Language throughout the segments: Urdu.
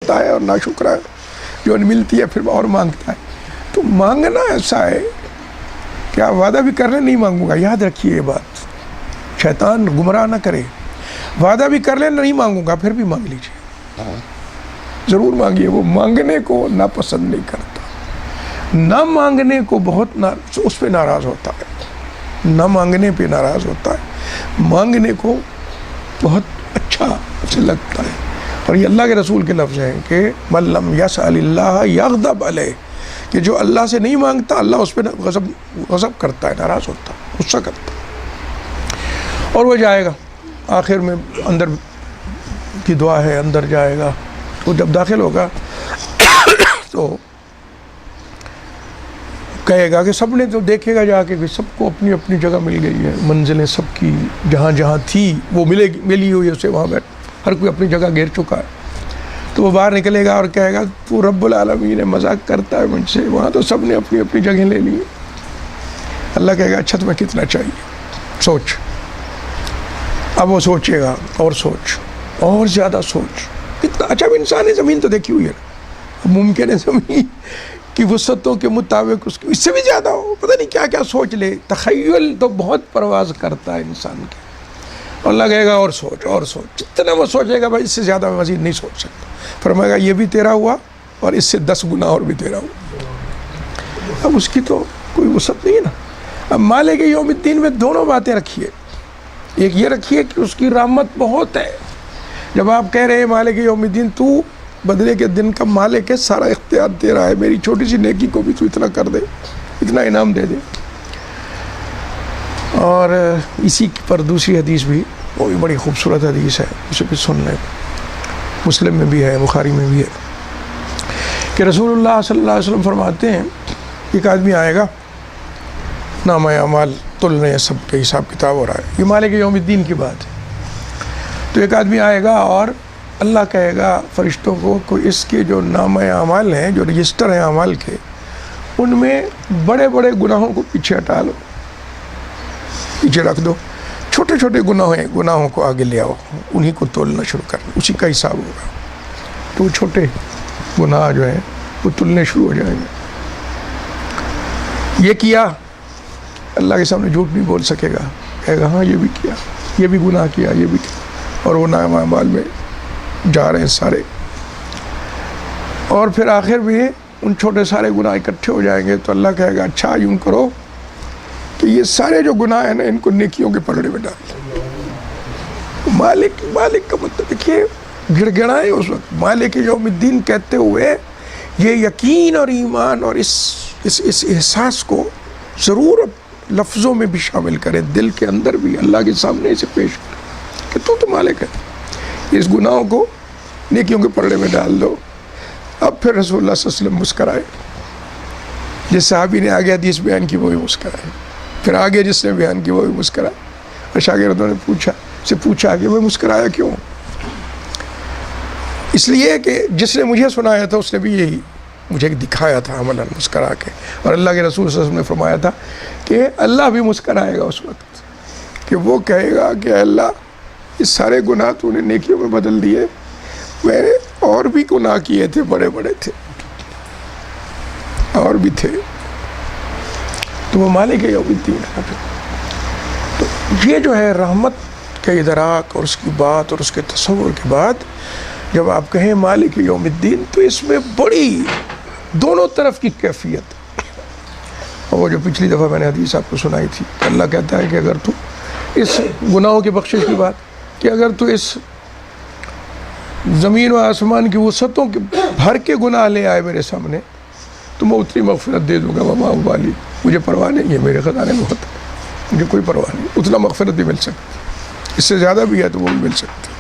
کرتا ہے اور ناشکرا جو ملتی ہے پھر اور مانگتا ہے. تو مانگنا ایسا ہے کہ آپ وعدہ بھی کر لیں نہیں مانگوں گا. یاد رکھیے یہ بات, شیطان گمراہ نہ کرے. وعدہ بھی کر لیں نہیں مانگوں گا, پھر بھی مانگ لیجیے, ضرور مانگیے. وہ مانگنے کو ناپسند نہیں کرتا, نہ مانگنے کو بہت اس پہ ناراض ہوتا ہے, نہ مانگنے پہ ناراض ہوتا ہے, مانگنے کو بہت اچھا اسے لگتا ہے. اور یہ اللہ کے رسول کے لفظ ہیں کہ من لم یسأل اللہ یغضب علیہ, کہ جو اللہ سے نہیں مانگتا اللہ اس پہ غضب کرتا ہے, ناراض ہوتا ہے, غصہ کرتا ہے. اور وہ جائے گا آخر میں, اندر کی دعا ہے, اندر جائے گا. وہ جب داخل ہوگا تو کہے گا کہ سب نے تو دیکھے گا جا کے کہ سب کو اپنی اپنی جگہ مل گئی ہے, منزلیں سب کی جہاں جہاں تھی وہ ملی ہوئی ہے اسے, وہاں بیٹھ ہر کوئی اپنی جگہ گھیر چکا ہے. تو وہ باہر نکلے گا اور کہے گا تو رب العالمین مذاق کرتا ہے مجھ سے, وہاں تو سب نے اپنی اپنی جگہ لے لی. اللہ کہے گا اچھا تمہیں کتنا چاہیے, سوچ. اب وہ سوچے گا اور سوچ, اور زیادہ سوچ, کتنا اچھا. اب انسان ہے, زمین تو دیکھی ہوئی ہے, ممکن ہے زمین کی وسعتوں کے مطابق اس سے بھی زیادہ ہو, پتہ نہیں کیا کیا سوچ لے. تخیل تو بہت پرواز کرتا ہے انسان کی. اور اللہ کہے گا اور سوچ اور سوچ. جتنا وہ سوچے گا بھائی اس سے زیادہ میں مزید نہیں سوچ سکتا. فرمائے گا یہ بھی تیرا ہوا اور اس سے 10 گنا اور بھی تیرا ہوا. اب اس کی تو کوئی وسعت نہیں ہے نا. اب مالک یوم الدین میں دونوں باتیں رکھیے. ایک یہ رکھیے کہ اس کی رحمت بہت ہے. جب آپ کہہ رہے ہیں مالک یوم الدین, تو بدلے کے دن کا مالک ہے, سارا اختیار تیرا ہے, میری چھوٹی سی نیکی کو بھی تو اتنا کر دے, اتنا انعام دے دے. اور اسی پر دوسری حدیث بھی, وہ بھی بڑی خوبصورت حدیث ہے, اسے بھی سن لیں. مسلم میں بھی ہے, بخاری میں بھی ہے, کہ رسول اللہ صلی اللہ علیہ وسلم فرماتے ہیں ایک آدمی آئے گا, نامہ اعمال تلنے سب کے حساب کتاب ہو رہا ہے, یہ مالک یوم الدین کی بات ہے. تو ایک آدمی آئے گا اور اللہ کہے گا فرشتوں کو کہ اس کے جو نامہ اعمال ہیں, جو رجسٹر ہیں اعمال کے, ان میں بڑے بڑے گناہوں کو پیچھے ہٹا لو, پیچھے رکھ دو. چھوٹے چھوٹے گناہوں کو آگے لے آؤ, انہی کو تولنا شروع کر, اسی کا حساب ہوگا. تو وہ چھوٹے گناہ جو ہیں وہ تلنے شروع ہو جائیں گے. یہ کیا, اللہ کے سامنے جھوٹ نہیں بول سکے گا, کہے گا ہاں یہ بھی کیا, یہ بھی گناہ کیا, یہ بھی کیا. اور وہ نامہ اعمال میں جا رہے ہیں سارے. اور پھر آخر میں ان چھوٹے سارے گناہ اکٹھے ہو جائیں گے. تو اللہ کہے گا اچھا یوں کرو کہ یہ سارے جو گناہ ہیں نا ان کو نیکیوں کے پلڑے میں ڈال دو. مالک کا مطلب دیکھیے, گڑ گڑائے اس وقت مالک یوم الدین کہتے ہوئے یہ یقین اور ایمان اور اس احساس کو ضرور لفظوں میں بھی شامل کریں, دل کے اندر بھی اللہ کے سامنے اسے پیش کریں کہ تو مالک ہے, اس گناہوں کو نیکیوں کے پلڑے میں ڈال دو. اب پھر رسول اللہ صلی اللہ علیہ وسلم مسکرائے. جس صحابی نے آگے حدیث بیان کی وہ بھی مسکرائے, پھر آگے جس نے بیان کی وہ بھی مسکرائے. اور شاگردوں نے پوچھا کہ وہ مسکرایا کیوں؟ اس لیے کہ جس نے مجھے سنایا تھا اس نے بھی یہی مجھے دکھایا تھا عملاً مسکرا کے. اور اللہ کے رسول صلی اللہ علیہ وسلم نے فرمایا تھا کہ اللہ بھی مسکرائے گا اس وقت, کہ وہ کہے گا کہ اللہ اس سارے گناہ تو نے نیکیوں میں بدل دیے, میں نے اور بھی گناہ کیے تھے, بڑے بڑے تھے اور بھی تھے. تو وہ مالک یوم الدین ہے. تو یہ جو ہے رحمت کا ادراک اور اس کی بات اور اس کے تصور کے بعد جب آپ کہیں مالک یوم الدین, تو اس میں بڑی دونوں طرف کی کیفیت. اور وہ جو پچھلی دفعہ میں نے حدیث آپ کو سنائی تھی, اللہ کہتا ہے کہ اگر تو اس گناہوں کی بخشش کی بات, کہ اگر تو اس زمین و آسمان کی وسعتوں کے بھر کے گناہ لے آئے میرے سامنے تو میں اتنی مغفرت دے دوں گا. وما ابالی, مجھے پرواہ نہیں ہے, میرے خزانے بہت ہے, مجھے کوئی پرواہ نہیں. اتنا مغفرت بھی مل سکتی, اس سے زیادہ بھی ہے تو وہ بھی مل سکتی.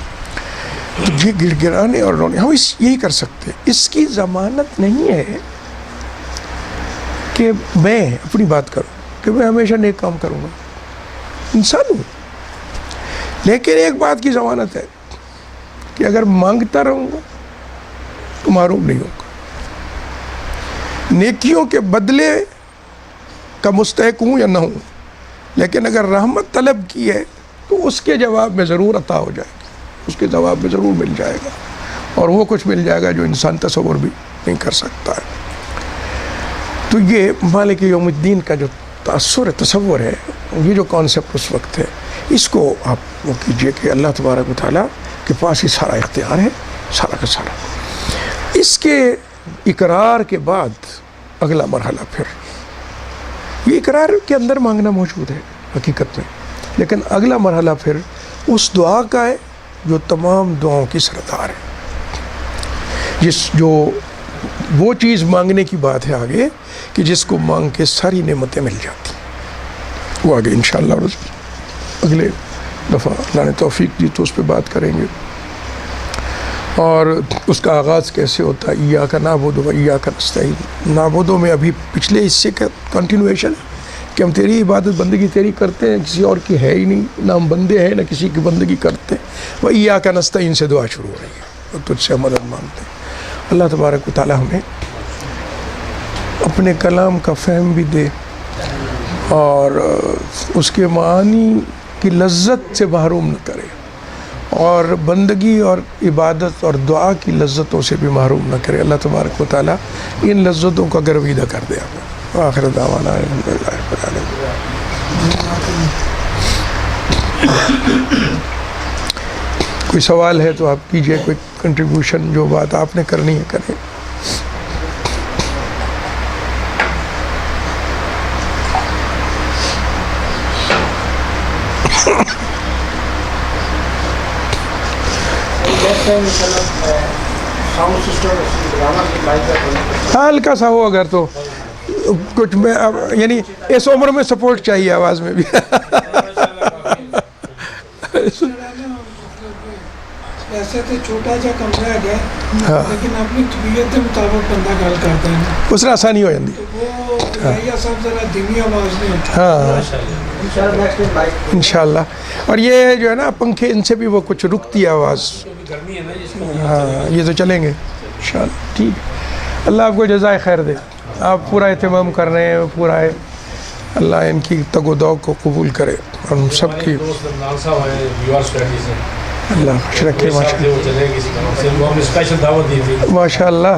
تو یہ گڑ گڑانے اور رونے ہم یہی کر سکتے. اس کی ضمانت نہیں ہے کہ میں اپنی بات کروں کہ میں ہمیشہ نیک کام کروں گا, انسان ہوں. لیکن ایک بات کی ضمانت ہے کہ اگر مانگتا رہوں گا تو محروم نہیں ہوگا, نیکیوں کے بدلے کا مستحق ہوں یا نہ ہوں. لیکن اگر رحمت طلب کی ہے تو اس کے جواب میں ضرور عطا ہو جائے گی, اس کے جواب میں ضرور مل جائے گا. اور وہ کچھ مل جائے گا جو انسان تصور بھی نہیں کر سکتا ہے. تو یہ مالک یوم الدین کا جو تأثر ہے، تصور ہے، یہ جو کانسیپٹ اس وقت ہے، اس کو آپ وہ کیجئے کہ اللہ تبارک و تعالیٰ کے پاس ہی سارا اختیار ہے، سارا کا سارا. اس کے اقرار کے بعد اگلا مرحلہ پھر یہ اقرار کے اندر مانگنا موجود ہے حقیقت میں، لیکن اگلا مرحلہ پھر اس دعا کا ہے جو تمام دعاؤں کی سردار ہے، جو وہ چیز مانگنے کی بات ہے آگے کہ جس کو مانگ کے ساری نعمتیں مل جاتی ہیں. وہ آگے انشاءاللہ اگلے دفعہ اللہ نے توفیق دی تو اس پہ بات کریں گے. اور اس کا آغاز کیسے ہوتا ہے، ایاک نعبد و ایاک نستعین. نعبد میں ابھی پچھلے حصے کا کنٹینویشن ہے کہ ہم تیری عبادت بندگی تیری کرتے ہیں، کسی اور کی ہے ہی نہیں، نہ ہم بندے ہیں نہ کسی کی بندگی کرتے ہیں. وہ ایاک نستعین سے دعا شروع ہو رہی ہے اور تجھ سے مدد مانگتے ہیں. اللہ تبارک و تعالی ہمیں اپنے کلام کا فہم بھی دے اور اس کے معانی کی لذت سے محروم نہ کرے، اور بندگی اور عبادت اور دعا کی لذتوں سے بھی محروم نہ کرے. اللہ تبارک و تعالی ان لذتوں کا گرویدہ کر دے. آخر دعوانا الحمدللہ رب العالمین. کوئی سوال ہے تو آپ کیجئے، کوئی کنٹریبیوشن جو بات آپ نے کرنی ہے کریں. ہاں ہلکا سا ہو اگر تو کچھ میں یعنی اس عمر میں سپورٹ چاہیے آواز میں بھی. ایسے تو چھوٹا جا کمرہ ہے لیکن اپنی طبیعت کے مطابق بندہ گل کرتا ہے نا، اس نے آسانی ہو جاتی. وہ صاحب ذرا دھیمی آواز نہیں ہوتی. ہاں انشاءاللہ. اور یہ جو ہے نا پنکھے، ان سے بھی وہ کچھ رکتی ہے آواز. ہاں یہ تو چلیں گے انشاءاللہ. ٹھیک، اللہ آپ کو جزائے خیر دے. آپ پورا اہتمام کر رہے ہیں، پورا ہے. اللہ ان کی تگ و دو کو قبول کرے اور ہم سب کی اللہ خوش رکھے. ماشاء اللہ،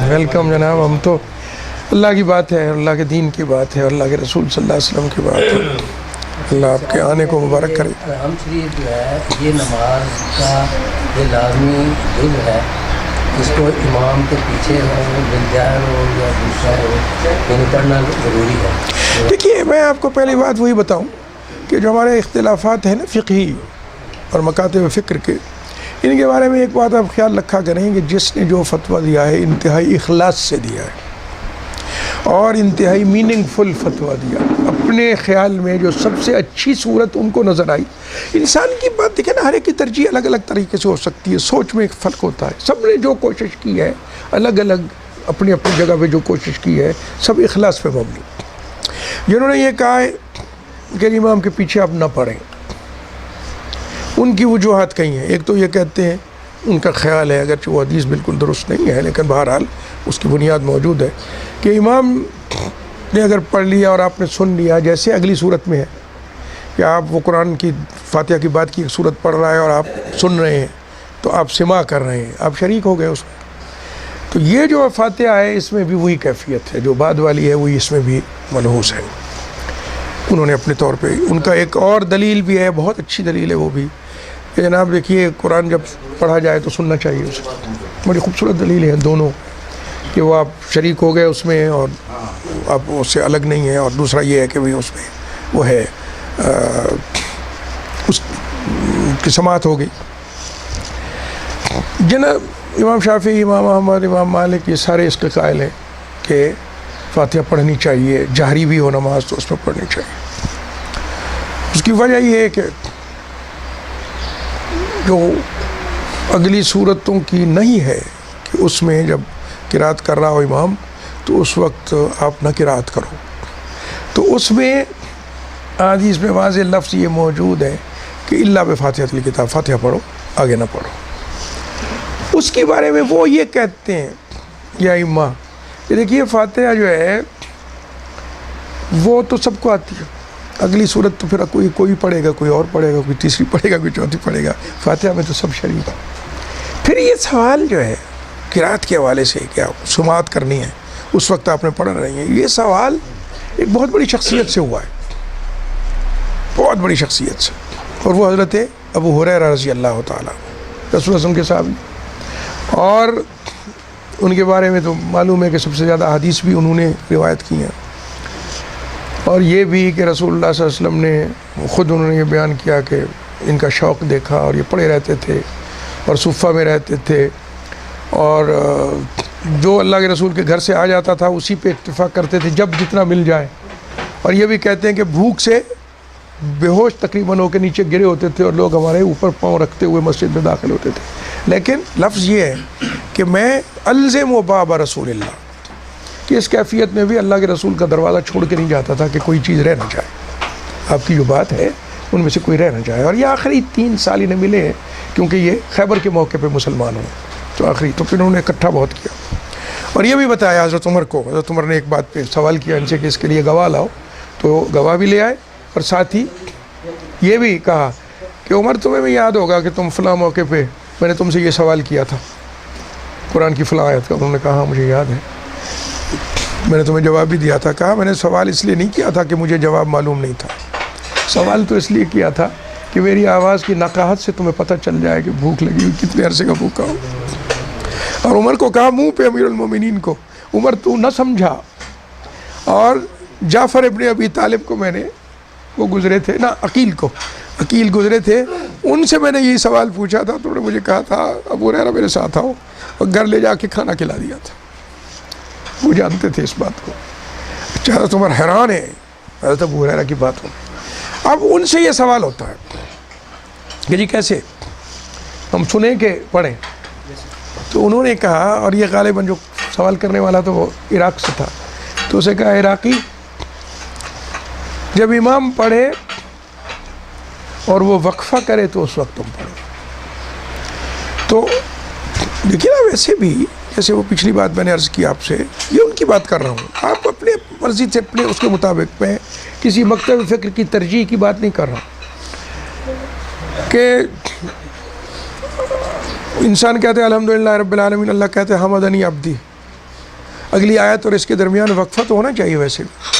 ویلکم جناب. ہم تو اللہ کی بات ہے، اللہ کے دین کی بات ہے، اللہ کے رسول صلی اللہ علیہ وسلم کی بات ہے. اللہ آپ کے آنے کو مبارک کرے. ہم شریف جو ہے یہ نماز کا یہ لازمی دل ہے، اس کو امام کے پیچھے ہو، بلجائر ہو یا دوسرا ہو، یعنی پڑھنا ضروری ہے. دیکھیے میں آپ کو پہلی بات وہی بتاؤں کہ جو ہمارے اختلافات ہیں نا فقہی اور مکاتب فکر کے، ان کے بارے میں ایک بات آپ خیال رکھا کریں کہ جس نے جو فتویٰ دیا ہے انتہائی اخلاص سے دیا ہے اور انتہائی میننگ فل فتویٰ دیا. اپنے خیال میں جو سب سے اچھی صورت ان کو نظر آئی. انسان کی بات دیکھیں نا، ہر ایک کی ترجیح الگ الگ طریقے سے ہو سکتی ہے، سوچ میں ایک فرق ہوتا ہے. سب نے جو کوشش کی ہے الگ الگ اپنی اپنی جگہ پہ جو کوشش کی ہے سب اخلاص پہ مبنی. جنہوں نے یہ کہا ہے کہ امام کے پیچھے آپ نہ پڑھیں، ان کی وجوہات کئی ہیں. ایک تو یہ کہتے ہیں، ان کا خیال ہے، اگرچہ وہ حدیث بالکل درست نہیں ہے لیکن بہرحال اس کی بنیاد موجود ہے، کہ امام نے اگر پڑھ لیا اور آپ نے سن لیا، جیسے اگلی صورت میں ہے کہ آپ وہ قرآن کی فاتحہ کی بات کی ایک صورت پڑھ رہا ہے اور آپ سن رہے ہیں تو آپ سماع کر رہے ہیں، آپ شریک ہو گئے اس میں. تو یہ جو فاتحہ ہے اس میں بھی وہی کیفیت ہے، جو بعد والی ہے وہی اس میں بھی ملحوظ ہے. انہوں نے اپنے طور پہ ان کا ایک اور دلیل بھی ہے، بہت اچھی دلیل ہے وہ بھی، کہ جناب دیکھیے قرآن جب پڑھا جائے تو سننا چاہیے اسے. بڑی خوبصورت دلیل ہے دونوں، کہ وہ آپ شریک ہو گئے اس میں اور آپ اس سے الگ نہیں ہیں. اور دوسرا یہ ہے کہ بھی اس میں وہ ہے اس کی سماعت ہو گئی. جناب امام شافعی، امام احمد، امام مالک، یہ سارے اس کے قائل ہیں کہ فاتحہ پڑھنی چاہیے، جہری بھی ہو نماز تو اس میں پڑھنی چاہیے. اس کی وجہ یہ ہے کہ جو اگلی صورتوں کی نہیں ہے کہ اس میں جب قرات کر رہا ہو امام تو اس وقت آپ نہ قرات کرو. تو اس میں حدیث میں واضح لفظ یہ موجود ہے کہ اللہ بفاتحۃ الکتاب، فاتحہ پڑھو، آگے نہ پڑھو. اس کے بارے میں وہ یہ کہتے ہیں یا ائمہ کہ دیکھیے فاتحہ جو ہے وہ تو سب کو آتی ہے، اگلی صورت تو پھر کوئی پڑھے گا، کوئی اور پڑھے گا، کوئی تیسری پڑھے گا، کوئی چوتھی پڑھے گا. فاتحہ میں تو سب شریک. پھر یہ سوال جو ہے قرات کے حوالے سے کیا سماعت کرنی ہے، اس وقت آپ نے پڑھ رہی ہیں، یہ سوال ایک بہت بڑی شخصیت سے ہوا ہے، بہت بڑی شخصیت سے، اور وہ حضرت ابو ہریرہ رضی اللہ تعالیٰ رسول اللہ کے صحابی، اور ان کے بارے میں تو معلوم ہے کہ سب سے زیادہ حدیث بھی انہوں نے روایت کی ہیں، اور یہ بھی کہ رسول اللہ صلی اللہ علیہ وسلم نے خود انہوں نے یہ بیان کیا کہ ان کا شوق دیکھا اور یہ پڑے رہتے تھے اور صفہ میں رہتے تھے، اور جو اللہ کے رسول کے گھر سے آ جاتا تھا اسی پہ اتفاق کرتے تھے جب جتنا مل جائے، اور یہ بھی کہتے ہیں کہ بھوک سے بے ہوش تقریباً ہو کے نیچے گرے ہوتے تھے اور لوگ ہمارے اوپر پاؤں رکھتے ہوئے مسجد میں داخل ہوتے تھے، لیکن لفظ یہ ہے کہ میں الزم و باب رسول اللہ، کہ اس کیفیت میں بھی اللہ کے رسول کا دروازہ چھوڑ کے نہیں جاتا تھا کہ کوئی چیز رہ نہ جائے، آپ کی جو بات ہے ان میں سے کوئی رہ نہ جائے۔ اور یہ آخری 3 سال انہیں ملے ہیں کیونکہ یہ خیبر کے موقع پہ مسلمان ہوئے، تو آخری تو پھر انہوں نے اکٹھا بہت کیا، اور یہ بھی بتایا حضرت عمر کو، حضرت عمر نے ایک بات پہ سوال کیا ان سے کہ اس کے لیے گواہ لاؤ، تو گواہ بھی لے آئے، اور ساتھ ہی یہ بھی کہا کہ عمر تمہیں بھی یاد ہوگا کہ تم فلاں موقع پہ میں نے تم سے یہ سوال کیا تھا قرآن کی فلاں آیت کا، انہوں نے کہا ہاں مجھے یاد ہے، میں نے تمہیں جواب بھی دیا تھا، کہا میں نے سوال اس لیے نہیں کیا تھا کہ مجھے جواب معلوم نہیں تھا، سوال تو اس لیے کیا تھا کہ میری آواز کی نقاہت سے تمہیں پتہ چل جائے کہ بھوک لگی ہوئی کتنے عرصے کا بھوکا ہو۔ اور عمر کو کہا منہ پہ امیر المومنین کو، عمر تو نہ سمجھا، اور جعفر ابن ابی طالب کو میں نے، وہ گزرے تھے نا عقیل گزرے تھے، ان سے میں نے یہی سوال پوچھا تھا، تو انہوں نے مجھے کہا تھا ابو ہریرہ میرے ساتھ آؤ، اور گھر لے جا کے کھانا کھلا دیا تھا، وہ جانتے تھے اس بات کو۔ حضرت عمر حیران ہے حضرت ابو ہریرہ کی باتوں۔ اب ان سے یہ سوال ہوتا ہے کہ جی کیسے ہم سنیں کہ پڑھیں، تو انہوں نے کہا، اور یہ غالباً جو سوال کرنے والا تو وہ عراق سے تھا، تو اسے کہا عراقی جب امام پڑھے اور وہ وقفہ کرے تو اس وقت تم پڑھو۔ تو دیکھیے نا، ویسے بھی جیسے وہ پچھلی بات میں نے عرض کی آپ سے، یہ ان کی بات کر رہا ہوں، آپ اپنے مرضی سے اپنے اس کے مطابق، میں کسی مکتب فکر کی ترجیح کی بات نہیں کر رہا ہوں کہ انسان کہتے ہیں الحمدللہ رب العالمین، اللہ کہتے ہیں حمدنی عبدی، اگلی آیت اور اس کے درمیان وقفہ تو ہونا چاہیے ویسے بھی،